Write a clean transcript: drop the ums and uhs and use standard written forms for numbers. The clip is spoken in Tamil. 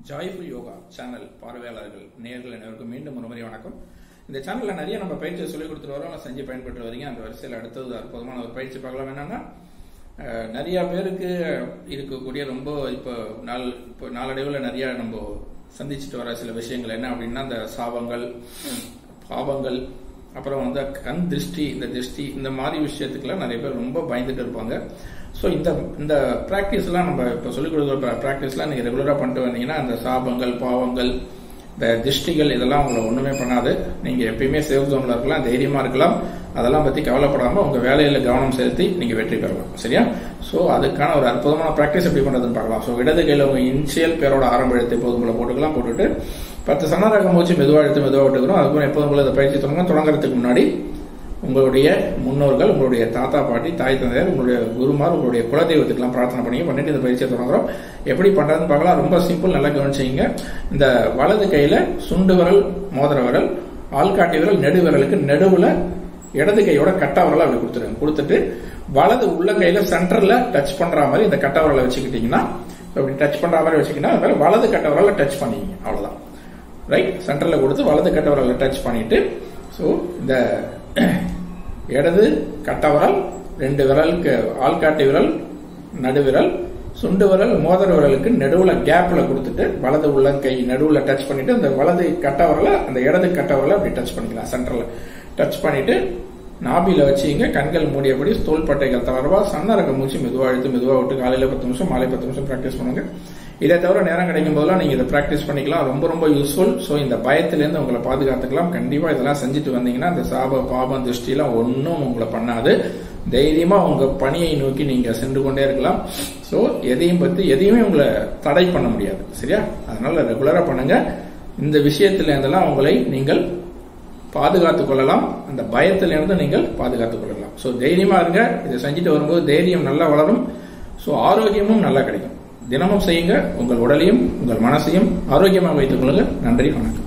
ஜாய்ஃபுல் யோகா சேனல் பார்வையாளர்கள் நேயர்கள் அனைவருக்கும் மீண்டும் ஒரு முறை வணக்கம். இந்த சேனல்ல நிறைய நம்ம பயிற்சியை சொல்லிக் கொடுத்துட்டு வரோம், செஞ்சு பயன்பட்டு வரீங்க. அந்த வரிசையில் அடுத்தது அற்புதமான ஒரு பயிற்சி பார்க்கலாம். என்னன்னா, நிறைய பேருக்கு இருக்கக்கூடிய ரொம்ப இப்போ நாளடைவில் நிறைய நம்ம சந்திச்சுட்டு வர சில விஷயங்கள் என்ன அப்படின்னா, இந்த சாபங்கள், பாவங்கள், அப்புறம் வந்து கண் திருஷ்டி, இந்த மாதிரி விஷயத்துக்குலாம் நிறைய பேர் ரொம்ப பயந்துட்டு இருப்பாங்க. ஸோ இந்த ப்ராக்டிஸ்லாம் நம்ம இப்போ சொல்லிக் கொடுக்குற ப்ராக்டிஸ்லாம் நீங்கள் ரெகுலராக பண்ணிட்டு வந்தீங்கன்னா, அந்த சாபங்கள், பாவங்கள், இந்த திருஷ்டிகள் இதெல்லாம் உங்களை ஒன்றுமே பண்ணாது. நீங்கள் எப்பயுமே சேஃப் ஜோனில் இருக்கலாம், தைரியமாக இருக்கலாம். அதெல்லாம் பற்றி கவலைப்படாமல் உங்கள் வேலையில் கவனம் செலுத்தி நீங்கள் வெற்றி பெறலாம். சரியா? ஸோ அதுக்கான ஒரு அற்புதமான ப்ராக்டிஸ் எப்படி பண்ணுறதுன்னு பார்க்கலாம். ஸோ இடது கையில் உங்கள் இனிஷியல் பேரோட ஆரம்ப எழுத்து எப்போதும் போல போட்டுக்கலாம். போட்டுட்டு 10 சன்னரகம் மூச்சு மெதுவாக விட்டுக்கிறோம். அதுக்கு எப்போதும் போல இந்த பயிற்சி தொடங்குறதுக்கு முன்னாடி உங்களுடைய முன்னோர்கள், உங்களுடைய தாத்தா பாட்டி, தாய் தந்தையர், உங்களுடைய குருமார், உங்களுடைய குலதெய்வத்துக்கெல்லாம் பிரார்த்தனை பண்ணிட்டு இந்த பயிற்சியை தொடங்குறோம். எப்படி பண்றதுன்னு பார்க்கலாம். ரொம்ப சிம்பிள், நல்லா கவனிச்சிங்க. இந்த வலது கையில சுண்டு விரல், மோதிர விரல், ஆள்காட்டி விரல், நெடு விரலுக்கு நடுவுல இடது கையோட கட்டா விரலை அப்படி கொடுத்துருங்க. கொடுத்துட்டு வலது உள்ள கையில சென்டர்ல டச் பண்ற மாதிரி இந்த கட்டா விரலை வச்சுக்கிட்டீங்கன்னா, அப்படி டச் பண்ற மாதிரி வச்சுக்கிட்டீங்கன்னா வலது கட்ட விரலை டச் பண்ணிங்க. அவ்வளவுதான். ரைட்? சென்டர்ல கொடுத்து வலது கட்ட விரலை டச் பண்ணிட்டு, ஸோ இந்த இடது கட்டவரல், 2 விரலுக்கு ஆள்காட்டி விரல், நடுவிரல், சுண்டு விரல், மோதிர விரலுக்கு நடுவுல கேப்ல கொடுத்துட்டு வலது உள்ள கை நடுவுல டச் பண்ணிட்டு அந்த வலது கட்டவரல அந்த இடது கட்டவரல அப்படி டச் பண்ணிக்கலாம். சென்டர்ல டச் பண்ணிட்டு நாபில வச்சுங்க. கண்கள் மூடியபடி தோள்பட்டைகள் தளர்வா சன்னரக மூச்சு மெதுவா விட்டு காலையில 10 நிமிஷம், மாலை 10 நிமிஷம் பிராக்டிஸ் பண்ணுங்க. இதை தவிர நேரம் கிடைக்கும் போதெல்லாம் நீங்க இதை பிராக்டிஸ் பண்ணிக்கலாம். ரொம்ப யூஸ்ஃபுல். ஸோ இந்த பயத்திலேருந்து உங்களை பாதுகாத்துக்கலாம். கண்டிப்பா இதெல்லாம் செஞ்சுட்டு வந்தீங்கன்னா அந்த சாப, பாபம், திருஷ்டி எல்லாம் ஒன்னும் உங்களை பண்ணாது. தைரியமா உங்க பணியை நோக்கி நீங்க சென்று கொண்டே இருக்கலாம். ஸோ எதையுமே உங்களை தடை பண்ண முடியாது. சரியா? அதனால ரெகுலரா பண்ணுங்க. இந்த விஷயத்துல இருந்தெல்லாம் உங்களை நீங்கள் பாதுகாத்துக் கொள்ளலாம். அந்த பயத்திலிருந்து நீங்கள் பாதுகாத்துக் கொள்ளலாம். ஸோ தைரியமா இருங்க. இதை செஞ்சுட்டு வரும்போது தைரியம் நல்லா வளரும். ஸோ ஆரோக்கியமும் நல்லா கிடைக்கும். தினமும் செய்யுங்க. உங்கள் உடலையும் உங்கள் மனசையும் ஆரோக்கியமாக வைத்துக் கொள்ளுங்க. நன்றி, வணக்கம்.